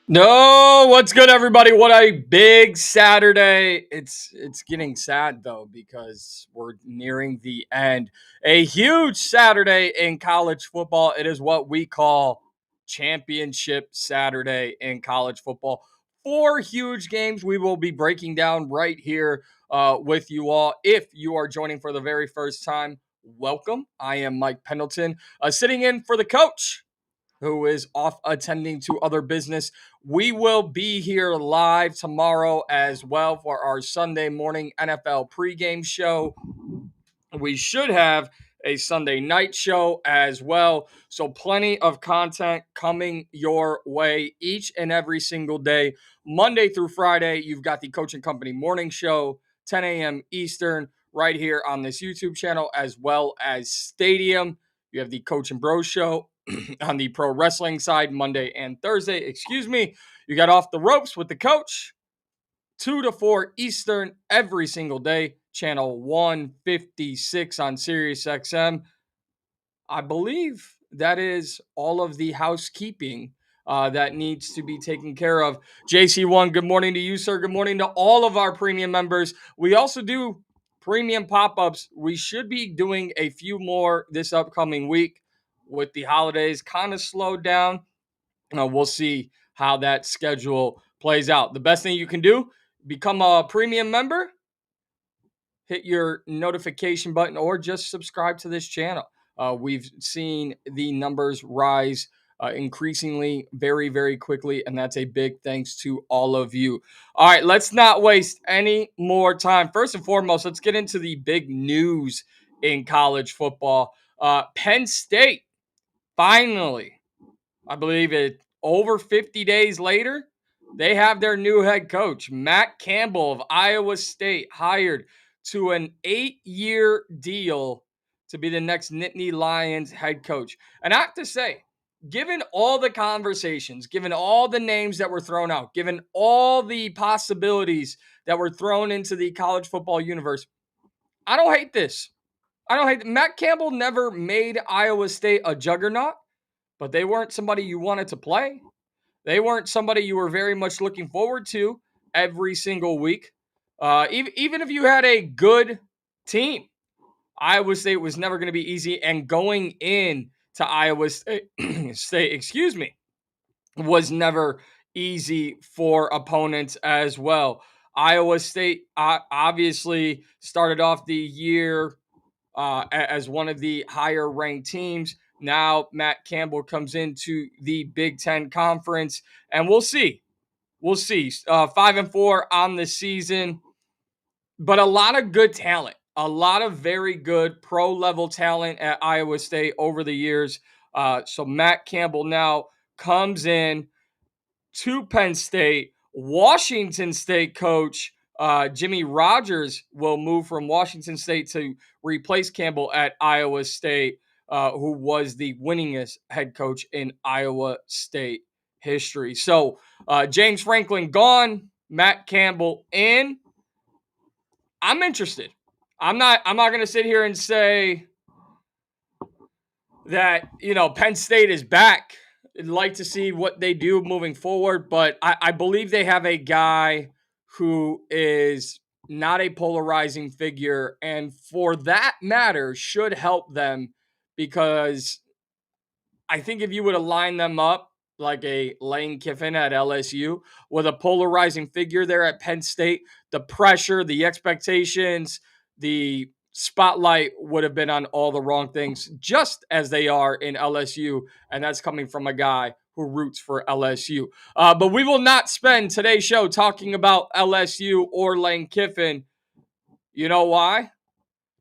No, what's good, everybody? What a big Saturday! It's getting sad though because we're nearing the end. A huge Saturday in college football. It is what we call Championship Saturday in college football. Four huge games we will be breaking down right here with you all. If you are joining for the very first time, welcome. I am Mike Pendleton, sitting in for the coach who is off attending to other business. We will be here live tomorrow as well for our Sunday morning NFL pregame show. We should have a Sunday night show as well. So, plenty of content coming your way each and every single day. Monday through Friday, you've got the Coach and Company morning show, 10 a.m. Eastern, right here on this YouTube channel, as well as Stadium. You have the Coach and Bro show on the pro wrestling side, Monday and Thursday. Excuse me. You got Off the Ropes with the coach, 2 to 4 Eastern every single day, channel 156 on Sirius XM. I believe that is all of the housekeeping that needs to be taken care of. JC1, good morning to you, sir. Good morning to all of our premium members. We also do premium pop-ups. We should be doing a few more this upcoming week with the holidays kind of slowed down. We'll see how that schedule plays out. The best thing you can do, become a premium member, hit your notification button, or just subscribe to this channel. We've seen the numbers rise increasingly very, very quickly, and that's a big thanks to all of you. All right, let's not waste any more time. First and foremost, let's get into the big news in college football. Penn State finally, I believe it over 50 days later, they have their new head coach, Matt Campbell of Iowa State, hired to an 8-year deal to be the next Nittany Lions head coach. And I have to say, given all the conversations, given all the names that were thrown out, given all the possibilities that were thrown into the college football universe, I don't hate this. I don't hate it. Matt Campbell never made Iowa State a juggernaut, but they weren't somebody you wanted to play. They weren't somebody you were very much looking forward to every single week. Even if you had a good team, Iowa State was never going to be easy. And going in to Iowa State, was never easy for opponents as well. Iowa State obviously started off the year as one of the higher ranked teams. Now Matt Campbell comes into the Big Ten Conference, and we'll see. We'll see. 5-4 on the season, but a lot of good talent, a lot of very good pro level talent at Iowa State over the years. So Matt Campbell now comes in to Penn State. Washington State coach Jimmy Rogers will move from Washington State to replace Campbell at Iowa State, who was the winningest head coach in Iowa State history. So James Franklin gone, Matt Campbell in. I'm interested. I'm not going to sit here and say that, Penn State is back. I'd like to see what they do moving forward, but I believe they have a guy who is not a polarizing figure, and for that matter, should help them, because I think if you would align them up like a Lane Kiffin at LSU with a polarizing figure there at Penn State, the pressure, the expectations, the spotlight would have been on all the wrong things, just as they are in LSU. And that's coming from a guy who roots for LSU. But we will not spend today's show talking about LSU or Lane Kiffin. You know why?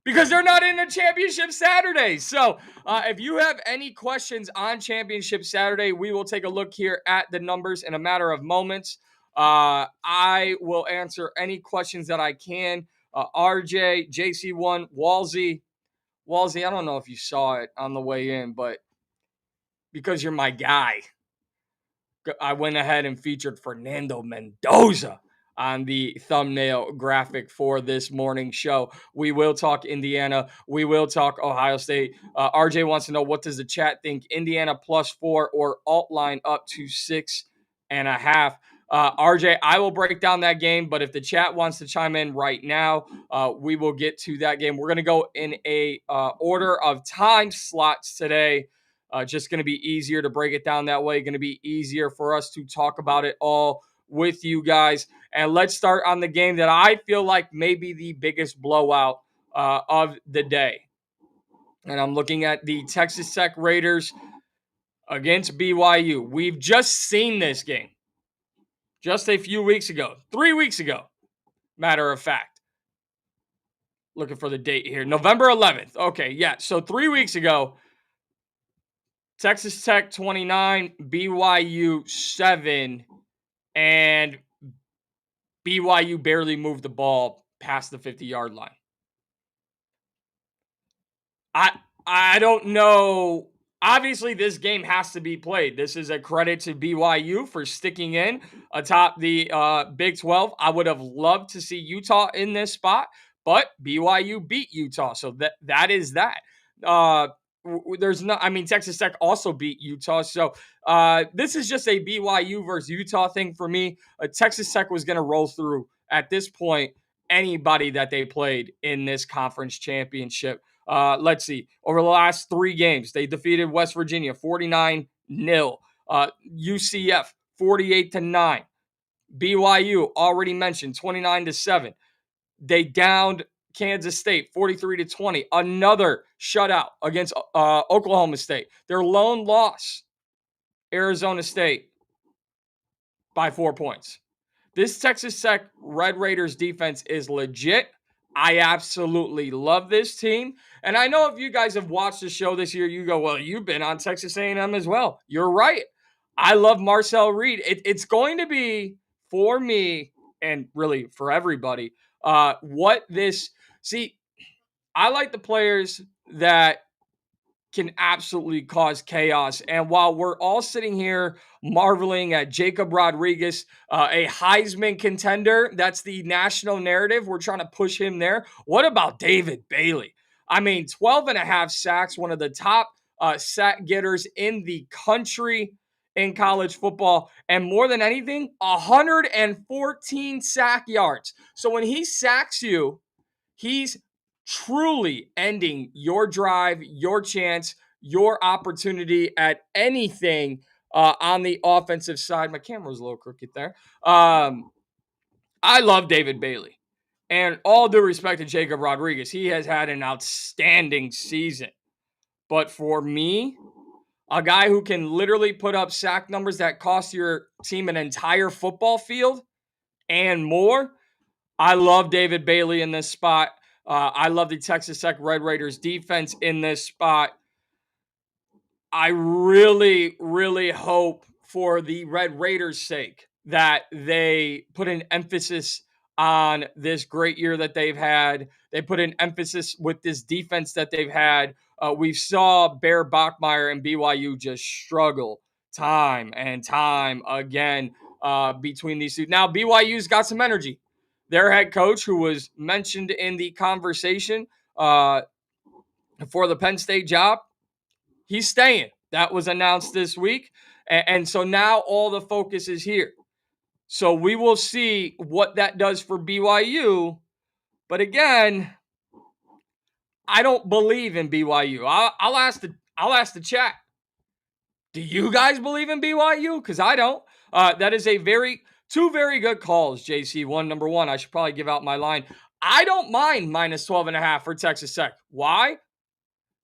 Because they're not in a championship Saturday. So if you have any questions on championship Saturday, we will take a look here at the numbers in a matter of moments. I will answer any questions that I can. RJ, JC1, Walsey, I don't know if you saw it on the way in, but because you're my guy, I went ahead and featured Fernando Mendoza on the thumbnail graphic for this morning show. We will talk Indiana. We will talk Ohio State. RJ wants to know, what does the chat think? Indiana +4 or alt line up to 6.5? RJ, I will break down that game, but if the chat wants to chime in right now, we will get to that game. We're going to go in a order of time slots today. Just going to be easier to break it down that way. Going to be easier for us to talk about it all with you guys. And let's start on the game that I feel like may be the biggest blowout of the day. And I'm looking at the Texas Tech Raiders against BYU. We've just seen this game just a few weeks ago, 3 weeks ago, matter of fact. Looking for the date here, November 11th. Okay, yeah, so 3 weeks ago, Texas Tech 29, BYU 7, and BYU barely moved the ball past the 50-yard line. I don't know. Obviously, this game has to be played. This is a credit to BYU for sticking in atop the Big 12. I would have loved to see Utah in this spot, but BYU beat Utah, so that is that. There's no, I mean, Texas Tech also beat Utah, so this is just a BYU versus Utah thing for me. Texas Tech was going to roll through at this point anybody that they played in this conference championship. Let's see. Over the last 3 games, they defeated West Virginia 49-0. UCF 48-9. BYU, already mentioned, 29-7. They downed Kansas State 43-20. Another shutout against Oklahoma State. Their lone loss, Arizona State, by 4 points. This Texas Tech Red Raiders defense is legit. I absolutely love this team. And I know if you guys have watched the show this year, you go, well, you've been on Texas A&M as well. You're right. I love Marcel Reed. It's going to be, for me, and really for everybody, I like the players that can absolutely cause chaos. And while we're all sitting here marveling at Jacob Rodriguez, a Heisman contender, that's the national narrative. We're trying to push him there. What about David Bailey? I mean, 12 and a half sacks, one of the top sack getters in the country in college football. And more than anything, 114 sack yards. So when he sacks you, he's truly ending your drive, your chance, your opportunity at anything on the offensive side. My camera was a little crooked there. I love David Bailey. And all due respect to Jacob Rodriguez, he has had an outstanding season. But for me, a guy who can literally put up sack numbers that cost your team an entire football field and more, I love David Bailey in this spot. I love the Texas Tech Red Raiders defense in this spot. I really, really hope for the Red Raiders' sake that they put an emphasis on this great year that they've had. They put an emphasis with this defense that they've had. We saw Bear Bachmeier and BYU just struggle time and time again between these two. Now, BYU's got some energy. Their head coach, who was mentioned in the conversation for the Penn State job, he's staying. That was announced this week. And so now all the focus is here. So we will see what that does for BYU. But again, I don't believe in BYU. I'll ask the chat. Do you guys believe in BYU? Because I don't. That is two very good calls, JC. Number one, I should probably give out my line. I don't mind minus 12.5 for Texas Tech. Why?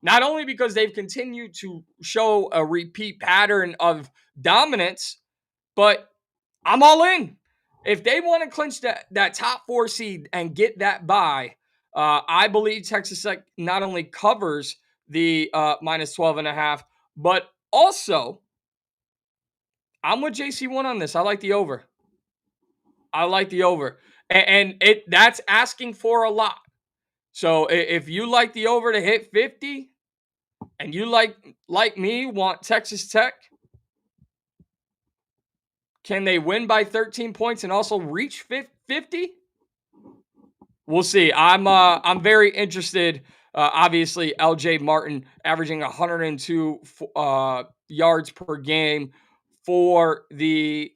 Not only because they've continued to show a repeat pattern of dominance, but I'm all in. If they want to clinch that top 4 seed and get that bye, I believe Texas Tech not only covers the minus 12.5, but also I'm with JC1 on this. I like the over. And that's asking for a lot. So if you like the over to hit 50, and you like me want Texas Tech, can they win by 13 points and also reach 50? We'll see. I'm very interested. Obviously, LJ Martin averaging 102 yards per game for the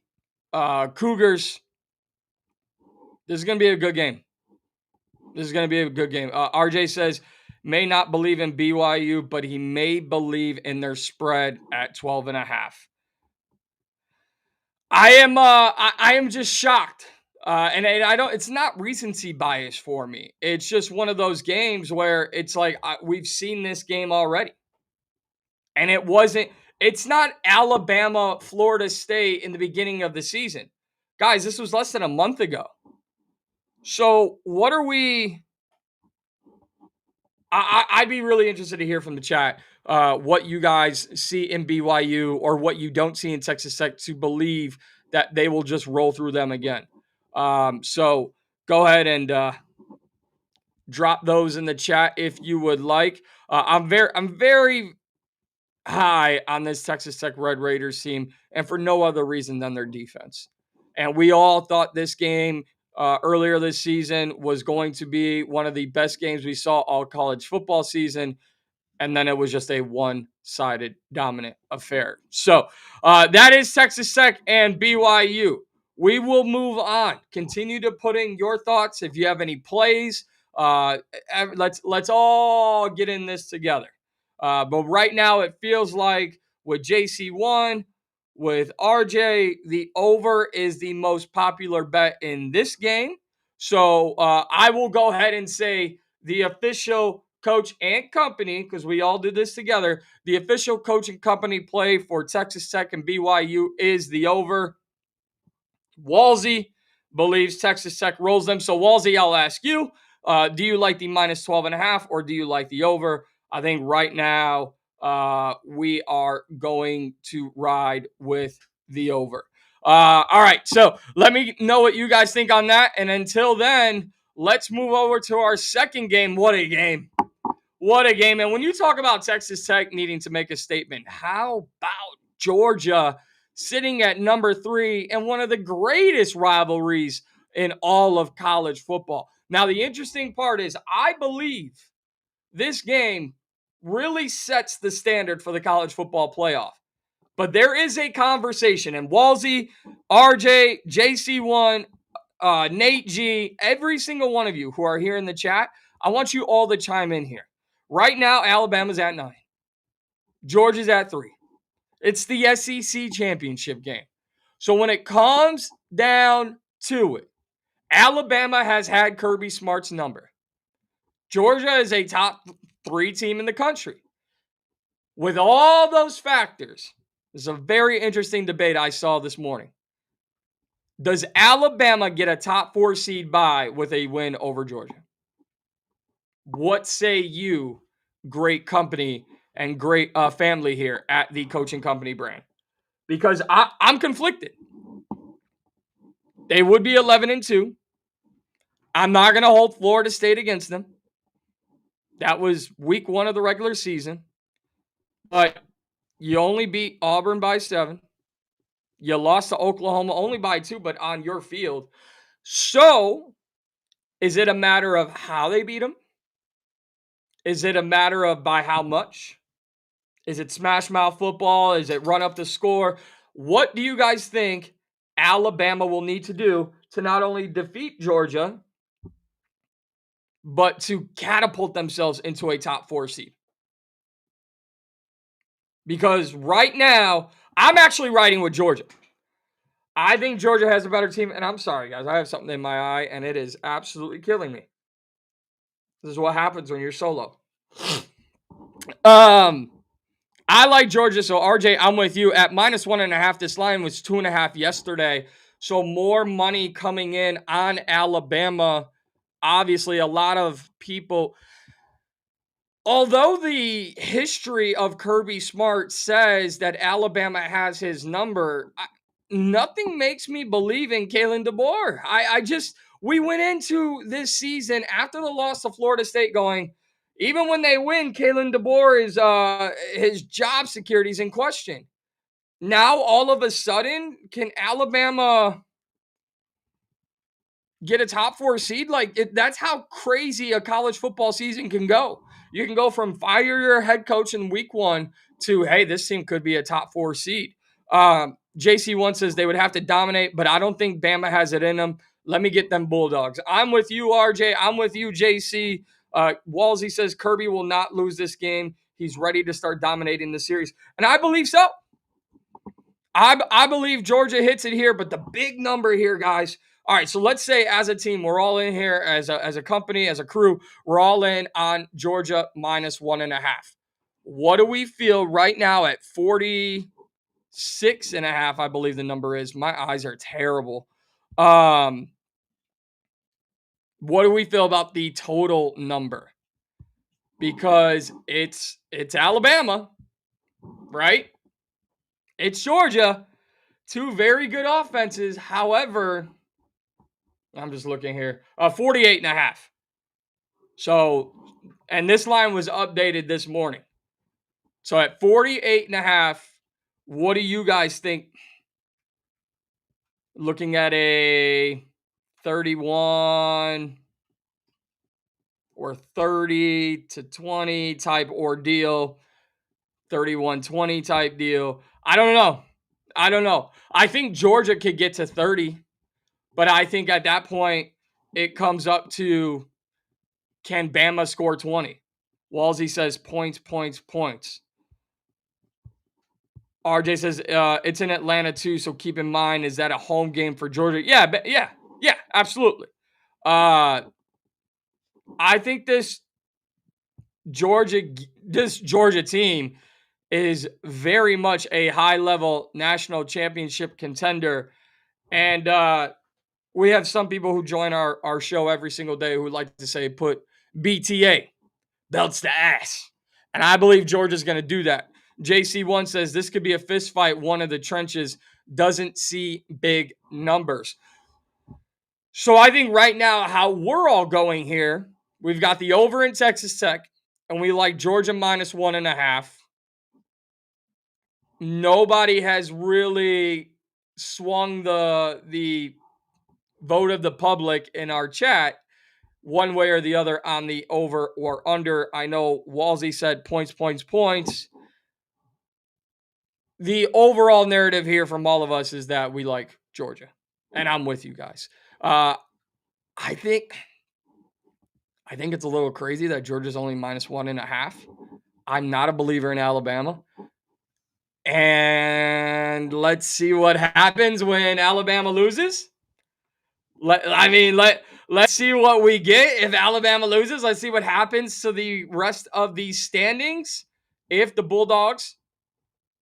Cougars. This is going to be a good game. This is going to be a good game. RJ says, may not believe in BYU, but he may believe in their spread at 12.5. I am just shocked. And I don't, it's not recency bias for me. It's just one of those games where it's like, we've seen this game already. And it's not Alabama, Florida State in the beginning of the season. Guys, this was less than a month ago. So what are we, I'd be really interested to hear from the chat what you guys see in BYU or what you don't see in Texas Tech to believe that they will just roll through them again. So go ahead and drop those in the chat if you would like. I'm very high on this Texas Tech Red Raiders team, and for no other reason than their defense. And we all thought this game earlier this season was going to be one of the best games we saw all college football season. And then it was just a one-sided dominant affair. So that is Texas Tech and BYU. We will move on. Continue to put in your thoughts. If you have any plays, let's all get in this together. But right now it feels like with JC1, with RJ, the over is the most popular bet in this game. So I will go ahead and say the official coach and company, because we all did this together, the official coach and company play for Texas Tech and BYU is the over. Walsey believes Texas Tech rolls them. So, Walsey, I'll ask you, do you like the minus 12.5 or do you like the over? I think right now we are going to ride with the over. All right, so let me know what you guys think on that. And until then, let's move over to our second game. What a game. What a game. And when you talk about Texas Tech needing to make a statement, how about Georgia sitting at number 3 and one of the greatest rivalries in all of college football? Now, the interesting part is I believe this game really sets the standard for the college football playoff. But there is a conversation, and Walsey, RJ, JC1, Nate G, every single one of you who are here in the chat, I want you all to chime in here. Right now, Alabama's at 9. Georgia's at 3. It's the SEC championship game. So when it comes down to it, Alabama has had Kirby Smart's number. Georgia is a top 3 team in the country. With all those factors, this is a very interesting debate I saw this morning. Does Alabama get a top 4 seed bye with a win over Georgia? What say you, great company and great family here at the Coaching Company brand? Because I'm conflicted. They would be 11-2. I'm not going to hold Florida State against them. That was week 1 of the regular season. But you only beat Auburn by 7. You lost to Oklahoma only by 2, but on your field. So, is it a matter of how they beat them? Is it a matter of by how much? Is it smash mouth football? Is it run up the score? What do you guys think Alabama will need to do to not only defeat Georgia, but to catapult themselves into a top 4 seed? Because right now, I'm actually riding with Georgia. I think Georgia has a better team. And I'm sorry, guys. I have something in my eye, and it is absolutely killing me. This is what happens when you're solo. I like Georgia. So, RJ, I'm with you. At minus 1.5, this line was 2.5 yesterday. So, more money coming in on Alabama. Obviously, a lot of people... Although the history of Kirby Smart says that Alabama has his number, nothing makes me believe in Kalen DeBoer. We went into this season after the loss to Florida State going, even when they win, Kalen DeBoer is his job security is in question. Now, all of a sudden, can Alabama get a top 4 seed? That's how crazy a college football season can go. You can go from fire your head coach in week 1 to, hey, this team could be a top 4 seed. JC1 says they would have to dominate, but I don't think Bama has it in them. Let me get them Bulldogs. I'm with you, RJ. I'm with you, JC. Walsey says Kirby will not lose this game. He's ready to start dominating the series. And I believe so. I believe Georgia hits it here, but the big number here, guys. All right, so let's say as a team, we're all in here as a company, as a crew, we're all in on Georgia minus 1.5. What do we feel right now at 46.5? I believe the number is. My eyes are terrible. What do we feel about the total number? Because it's Alabama, right? It's Georgia. Two very good offenses. However, I'm just looking here. 48.5. So, and this line was updated this morning. So at 48.5, what do you guys think? Looking at a 31 or 30-20 type ordeal, 31-20 type deal. I don't know. I think Georgia could get to 30, but I think at that point it comes up to, can Bama score 20? Walsey says points. RJ says it's in Atlanta too, so keep in mind, is that a home game for Georgia? Yeah, absolutely. I think this Georgia team is very much a high-level national championship contender. And we have some people who join our show every single day who like to say, put BTA, belts to ass. And I believe Georgia's going to do that. JC1 says this could be a fist fight. One of the trenches doesn't see big numbers. So I think right now how we're all going here, we've got the over in Texas Tech, and we like Georgia minus 1.5. Nobody has really swung the vote of the public in our chat one way or the other on the over or under. I know Walsey said points. The overall narrative here from all of us is that we like Georgia, and I'm with you guys. I think it's a little crazy that Georgia's only minus 1.5. I'm not a believer in Alabama. And let's see what happens when Alabama loses. Let's see what we get if Alabama loses. Let's see what happens to the rest of these standings if the Bulldogs,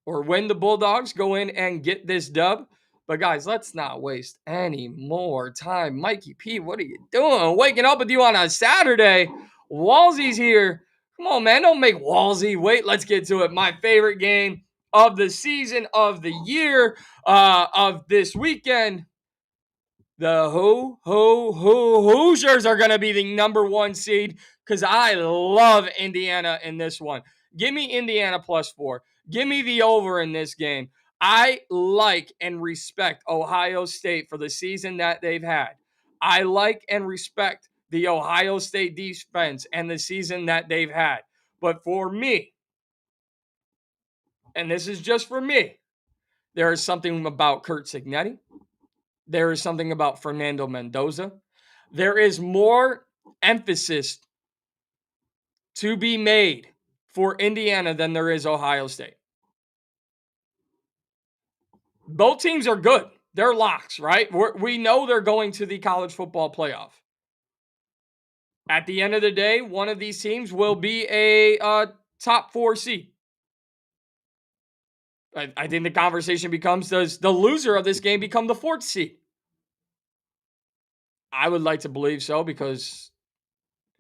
or when the Bulldogs go in and get this dub. But guys, let's not waste any more time. Mikey P, what are you doing? Waking up with you on a Saturday. Walsey's here. Come on, man. Don't make Walsey wait. Let's get to it. My favorite game of the season, of the year, of this weekend. The Hoosiers are going to be the number one seed because I love Indiana in this one. Give me Indiana +4. Give me the over in this game. I like and respect Ohio State for the season that they've had. I like and respect the Ohio State defense and the season that they've had. But for me, and this is just for me, there is something about Curt Cignetti. There is something about Fernando Mendoza. There is more emphasis to be made for Indiana than there is Ohio State. Both teams are good. They're locks, right? We know they're going to the college football playoff. At the end of the day, one of these teams will be a top 4 seed. I think the conversation becomes, does the loser of this game become the 4th seed? I would like to believe so, because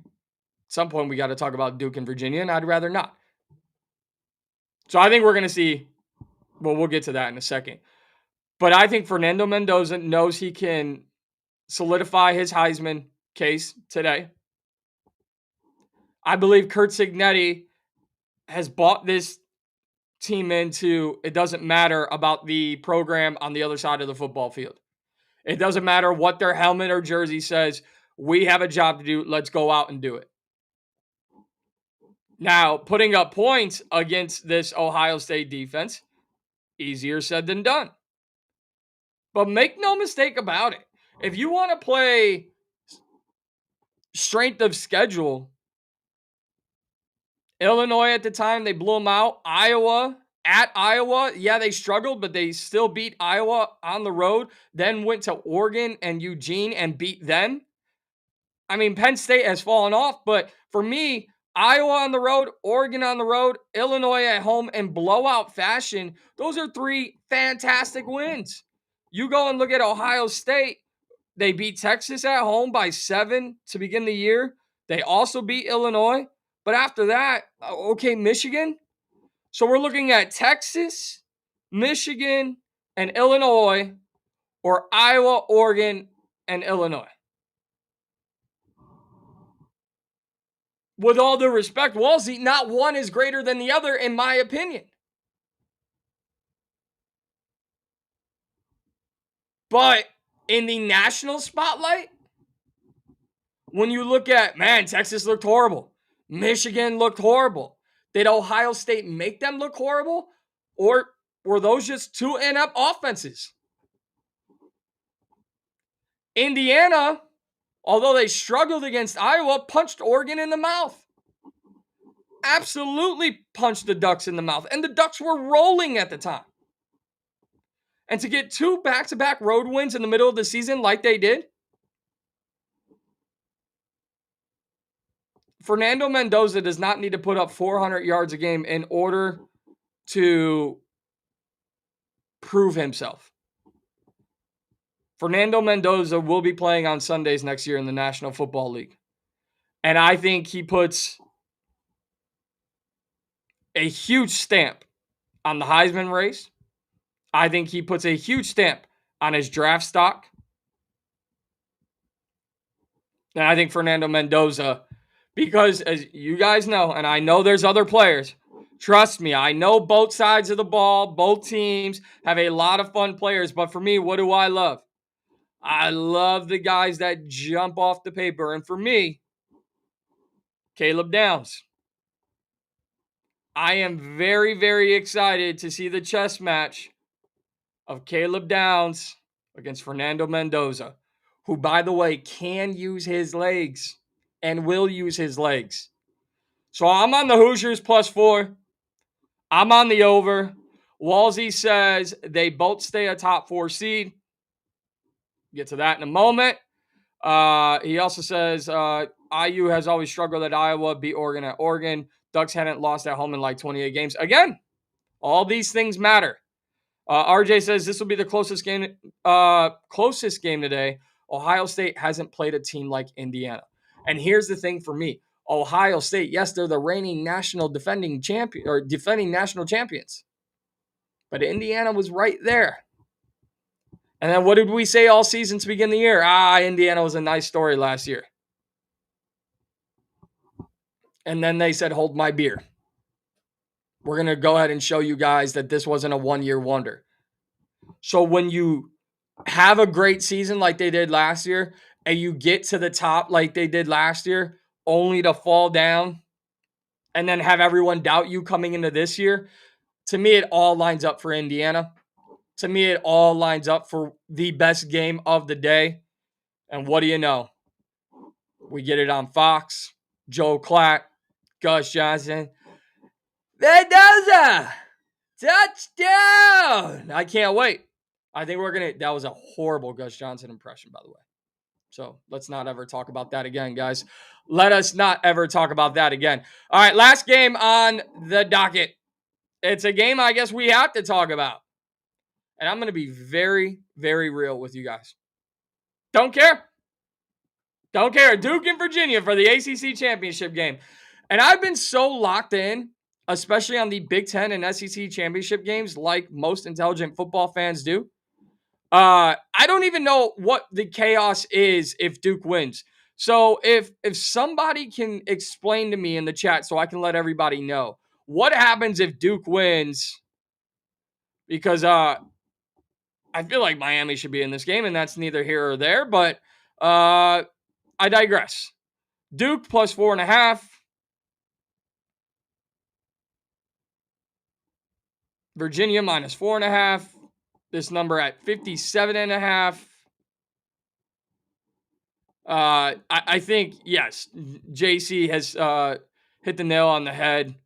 at some point we got to talk about Duke and Virginia, and I'd rather not. So I think we're going to see, well, we'll get to that in a second. But I think Fernando Mendoza knows he can solidify his Heisman case today. I believe Curt Cignetti has bought this team into, it doesn't matter about the program on the other side of the football field. It doesn't matter what their helmet or jersey says. We have a job to do. Let's go out and do it. Now, putting up points against this Ohio State defense, easier said than done. But make no mistake about it. If you want to play strength of schedule, Illinois at the time, they blew them out. Iowa, at Iowa, yeah, they struggled, but they still beat Iowa on the road. Then went to Oregon and Eugene and beat them. I mean, Penn State has fallen off, but for me, Iowa on the road, Oregon on the road, Illinois at home in blowout fashion, those are three fantastic wins. You go and look at Ohio State. They beat Texas at home by 7 to begin the year. They also beat Illinois. But after that, okay, Michigan. So we're looking at Texas, Michigan, and Illinois, or Iowa, Oregon, and Illinois. With all due respect, Walsey, not one is greater than the other, in my opinion. But in the national spotlight, when you look at, man, Texas looked horrible. Michigan looked horrible. Did Ohio State make them look horrible? Or were those just two inept offenses? Indiana, although they struggled against Iowa, punched Oregon in the mouth. Absolutely punched the Ducks in the mouth. And the Ducks were rolling at the time. And to get two back-to-back road wins in the middle of the season like they did, Fernando Mendoza does not need to put up 400 yards a game in order to prove himself. Fernando Mendoza will be playing on Sundays next year in the National Football League. And I think he puts a huge stamp on the Heisman race. I think he puts a huge stamp on his draft stock. And I think Fernando Mendoza, because as you guys know, and I know there's other players, trust me, I know both sides of the ball, both teams have a lot of fun players. But for me, what do I love? I love the guys that jump off the paper. And for me, Caleb Downs. I am very, very excited to see the chess match of Caleb Downs against Fernando Mendoza, who, by the way, can use his legs and will use his legs. So I'm on the Hoosiers +4. I'm on the over. Walsey says they both stay a top 4 seed. Get to that in a moment. He also says IU has always struggled at Iowa, beat Oregon at Oregon. Ducks hadn't lost at home in like 28 games. Again, all these things matter. RJ says this will be the closest game today. Ohio State hasn't played a team like Indiana. And here's the thing for me. Ohio State, yes, they're the reigning defending national champions. But Indiana was right there. And then what did we say all season to begin the year? Indiana was a nice story last year. And then they said, hold my beer. We're going to go ahead and show you guys that this wasn't a one-year wonder. So when you have a great season like they did last year, and you get to the top like they did last year, only to fall down and then have everyone doubt you coming into this year, to me, it all lines up for Indiana. To me, it all lines up for the best game of the day. And what do you know? We get it on Fox. Joe Clack, Gus Johnson. Mendoza! Touchdown! I can't wait. I think that was a horrible Gus Johnson impression, by the way. So let's not ever talk about that again, guys. Let us not ever talk about that again. All right, last game on the docket. It's a game I guess we have to talk about. And I'm going to be very, very real with you guys. Don't care. Don't care. Duke and Virginia for the ACC championship game. And I've been so locked in, especially on the Big Ten and SEC championship games, like most intelligent football fans do. I don't even know what the chaos is if Duke wins. So if somebody can explain to me in the chat so I can let everybody know, what happens if Duke wins? Because I feel like Miami should be in this game, and that's neither here or there, but I digress. Duke +4.5. Virginia -4.5. this number at 57.5. I think, yes, JC has hit the nail on the head.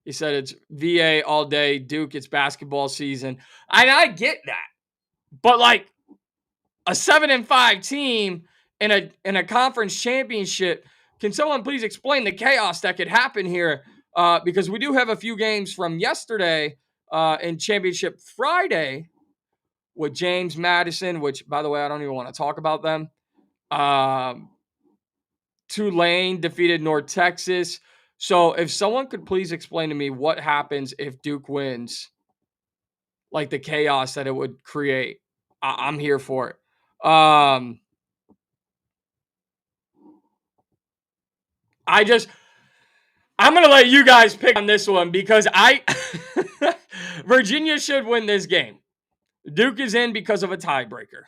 He said it's VA all day. Duke, it's basketball season. And I get that. But like a 7-5 team in a conference championship, can someone please explain the chaos that could happen here? Because we do have a few games from yesterday in Championship Friday with James Madison, which, by the way, I don't even want to talk about them. Tulane defeated North Texas. So if someone could please explain to me what happens if Duke wins, like the chaos that it would create, I'm here for it. I'm going to let you guys pick on this one because Virginia should win this game. Duke is in because of a tiebreaker.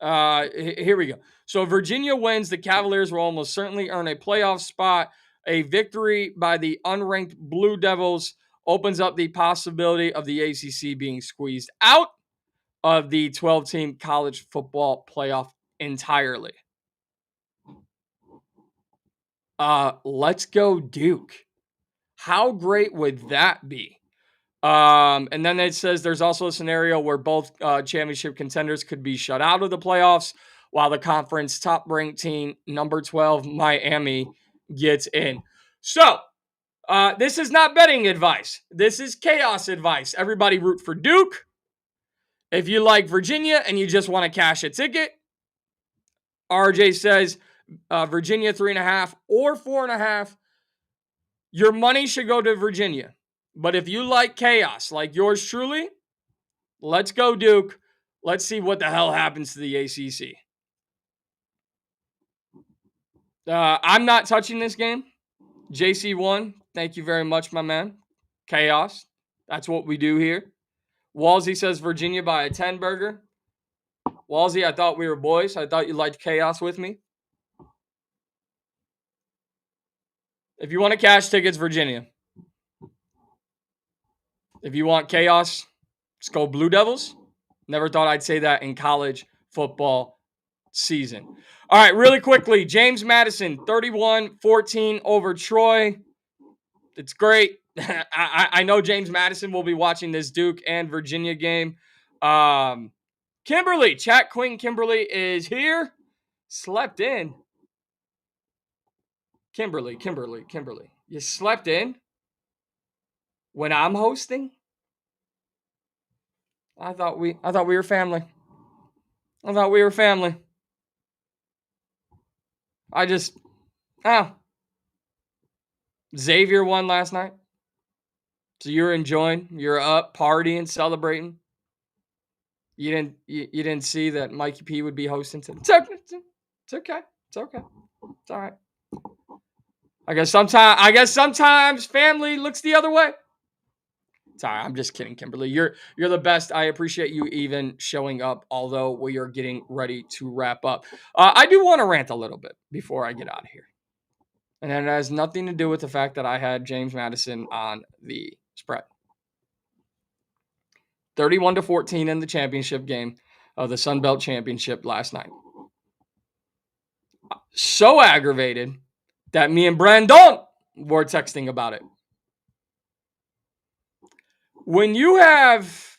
Here we go. So Virginia wins. The Cavaliers will almost certainly earn a playoff spot. A victory by the unranked Blue Devils opens up the possibility of the ACC being squeezed out of the 12-team college football playoff entirely. Let's go Duke. How great would that be? And then it says there's also a scenario where both championship contenders could be shut out of the playoffs while the conference top-ranked team, number 12, Miami, gets in. So, this is not betting advice. This is chaos advice. Everybody root for Duke. If you like Virginia and you just want to cash a ticket, RJ says Virginia 3.5 or 4.5. Your money should go to Virginia. But if you like chaos, like yours truly, let's go Duke. Let's see what the hell happens to the ACC. I'm not touching this game. JC1, thank you very much, my man. Chaos. That's what we do here. Walsey says Virginia by a 10 burger. Walsey, I thought we were boys. I thought you liked chaos with me. If you want to cash tickets, Virginia. If you want chaos, let's go Blue Devils. Never thought I'd say that in college football season. All right, really quickly, James Madison, 31-14 over Troy. It's great. I know James Madison will be watching this Duke and Virginia game. Kimberly, Chat Queen Kimberly is here. Slept in. Kimberly. You slept in when I'm hosting? I thought we were family. Xavier won last night. So you're enjoying, you're up, partying, celebrating. You didn't see that Mikey P would be hosting today. It's okay. It's all right. I guess sometimes family looks the other way. Sorry, I'm just kidding, Kimberly. You're the best. I appreciate you even showing up, although we are getting ready to wrap up. I do want to rant a little bit before I get out of here. And it has nothing to do with the fact that I had James Madison on the spread. 31-14 in the championship game of the Sun Belt Championship last night. So aggravated that me and Brandon were texting about it. When you have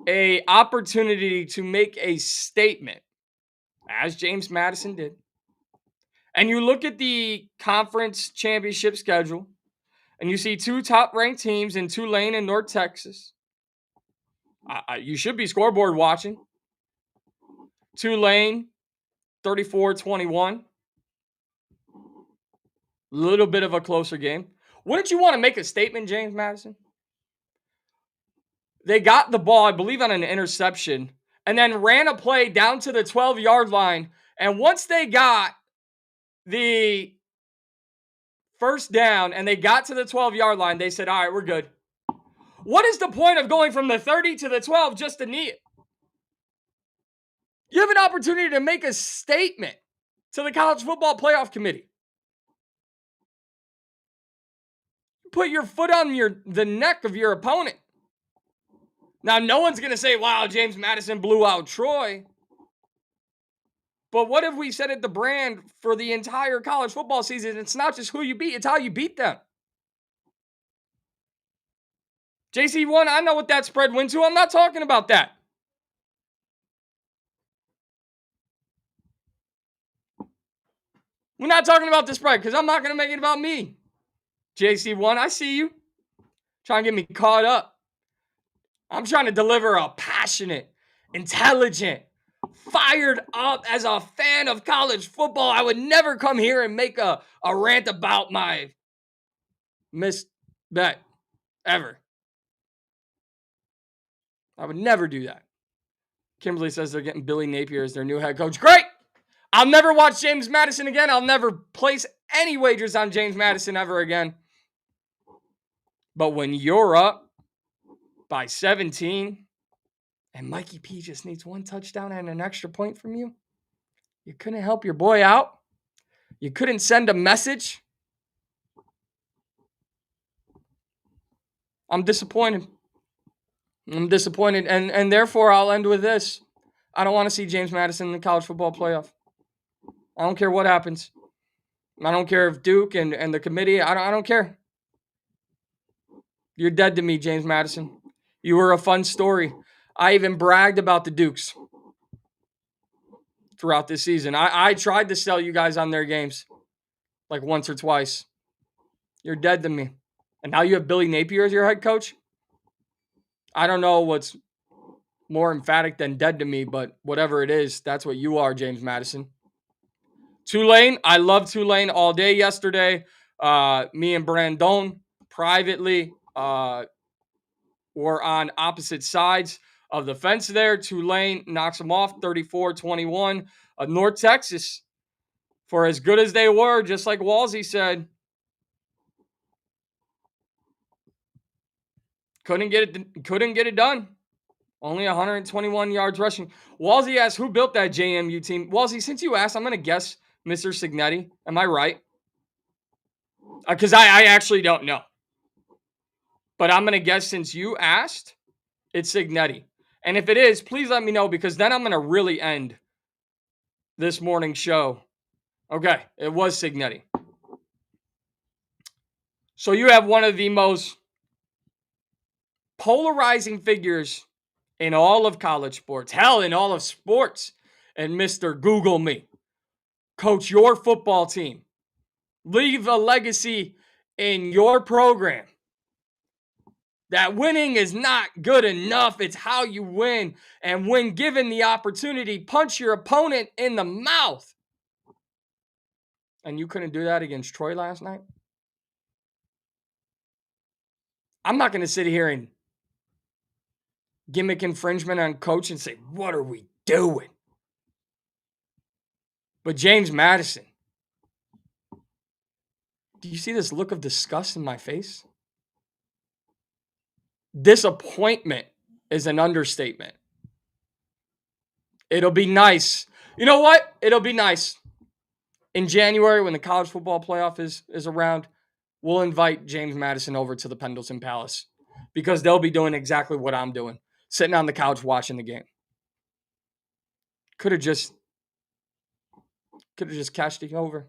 an opportunity to make a statement, as James Madison did, and you look at the conference championship schedule, and you see two top-ranked teams in Tulane and North Texas, you should be scoreboard watching. Tulane, 34-21. Little bit of a closer game. Wouldn't you want to make a statement, James Madison? They got the ball, I believe, on an interception, and then ran a play down to the 12-yard line. And once they got the first down and they got to the 12-yard line, they said, all right, we're good. What is the point of going from the 30 to the 12 just to knee it? You have an opportunity to make a statement to the College Football Playoff Committee. Put your foot on the neck of your opponent. Now, no one's going to say, wow, James Madison blew out Troy. But what if we said it the brand for the entire college football season? It's not just who you beat, it's how you beat them. JC1, I know what that spread went to. I'm not talking about that. We're not talking about the spread because I'm not going to make it about me. JC1, I see you. Trying to get me caught up. I'm trying to deliver a passionate, intelligent, fired up as a fan of college football. I would never come here and make a rant about my missed bet ever. I would never do that. Kimberly says they're getting Billy Napier as their new head coach. Great! I'll never watch James Madison again. I'll never place any wagers on James Madison ever again. But when you're up by 17 and Mikey P just needs one touchdown and an extra point from you, you couldn't help your boy out. You couldn't send a message. I'm disappointed. And therefore, I'll end with this. I don't want to see James Madison in the college football playoff. I don't care what happens. I don't care if Duke and the committee, I don't care. You're dead to me, James Madison. You were a fun story. I even bragged about the Dukes throughout this season. I tried to sell you guys on their games like once or twice. You're dead to me. And now you have Billy Napier as your head coach? I don't know what's more emphatic than dead to me, but whatever it is, that's what you are, James Madison. Tulane, I love Tulane all day yesterday. Me and Brandon privately were on opposite sides of the fence there. Tulane knocks them off 34-21. North Texas, for as good as they were, just like Walsey said, couldn't get it done. Only 121 yards rushing. Walsey asked, who built that JMU team? Walsey, since you asked, I'm going to guess Mr. Signetti. Am I right? Because I actually don't know. But I'm going to guess since you asked, it's Signetti. And if it is, please let me know because then I'm going to really end this morning's show. Okay, it was Signetti. So you have one of the most polarizing figures in all of college sports. Hell, in all of sports. And Mr. Google me. Coach your football team. Leave a legacy in your program. That winning is not good enough. It's how you win. And when given the opportunity, punch your opponent in the mouth. And you couldn't do that against Troy last night? I'm not going to sit here and gimmick infringement on coach and say, what are we doing? But James Madison, do you see this look of disgust in my face? Disappointment is an understatement. It'll be nice. You know what? It'll be nice. In January, when the college football playoff is around, we'll invite James Madison over to the Pendleton Palace because they'll be doing exactly what I'm doing, sitting on the couch watching the game. Could have just cashed it over.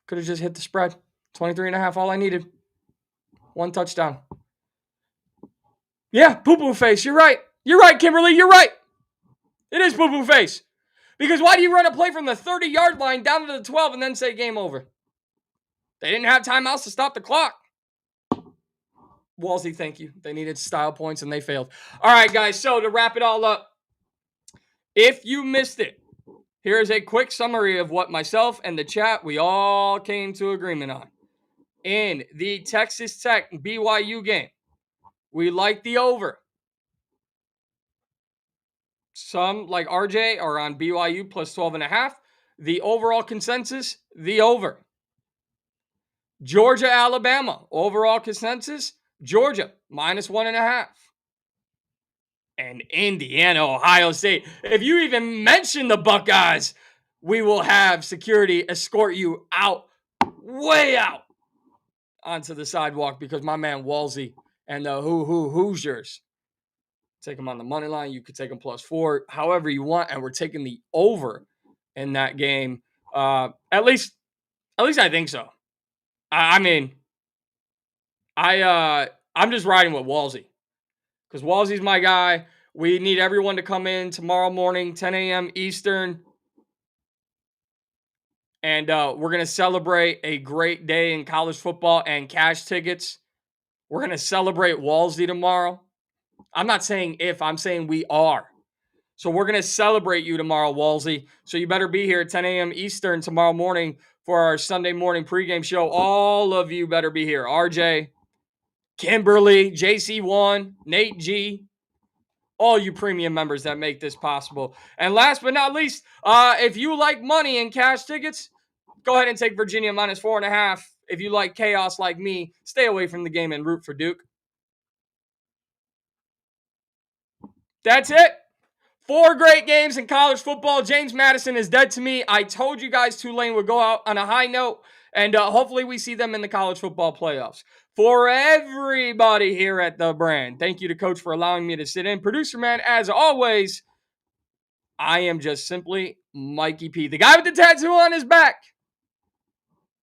Could have just hit the spread. 23.5, all I needed. One touchdown. Yeah, poo-poo face. You're right. You're right, Kimberly. You're right. It is poo-poo face. Because why do you run a play from the 30-yard line down to the 12 and then say game over? They didn't have timeouts to stop the clock. Walsey, thank you. They needed style points and they failed. All right, guys. So to wrap it all up, if you missed it, here is a quick summary of what myself and the chat, we all came to agreement on. In the Texas Tech BYU game, we like the over. Some, like RJ, are on BYU plus 12.5. The overall consensus, the over. Georgia, Alabama, overall consensus, Georgia, minus 1.5. And Indiana, Ohio State. If you even mention the Buckeyes, we will have security escort you out, way out, onto the sidewalk because my man Walsey and the Hoosiers Take them on the money line. You could take them +4, however you want. And we're taking the over in that game. At least I think so. I mean, I'm just riding with Walsey because Walsey's my guy. We need everyone to come in tomorrow morning, 10 a.m. Eastern. And we're going to celebrate a great day in college football and cash tickets. We're going to celebrate Walsey tomorrow. I'm not saying if, I'm saying we are. So we're going to celebrate you tomorrow, Walsey. So you better be here at 10 a.m. Eastern tomorrow morning for our Sunday morning pregame show. All of you better be here. RJ, Kimberly, JC1, Nate G, all you premium members that make this possible. And last but not least, if you like money and cash tickets, go ahead and take Virginia -4.5. If you like chaos like me, stay away from the game and root for Duke. That's it. 4 great games in college football. James Madison is dead to me. I told you guys Tulane would go out on a high note, and hopefully we see them in the college football playoffs. For everybody here at The Brand, thank you to Coach for allowing me to sit in. Producer man, as always, I am just simply Mikey P, the guy with the tattoo on his back.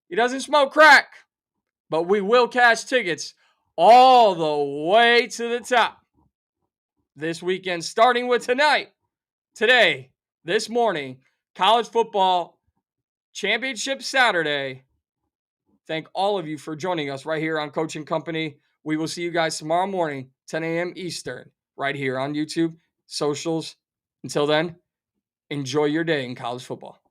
He doesn't smoke crack, but we will cash tickets all the way to the top this weekend, starting with tonight, today, this morning, college football championship Saturday. Thank all of you for joining us right here on Coaching Company. We will see you guys tomorrow morning, 10 a.m. Eastern, right here on YouTube, socials. Until then, enjoy your day in college football.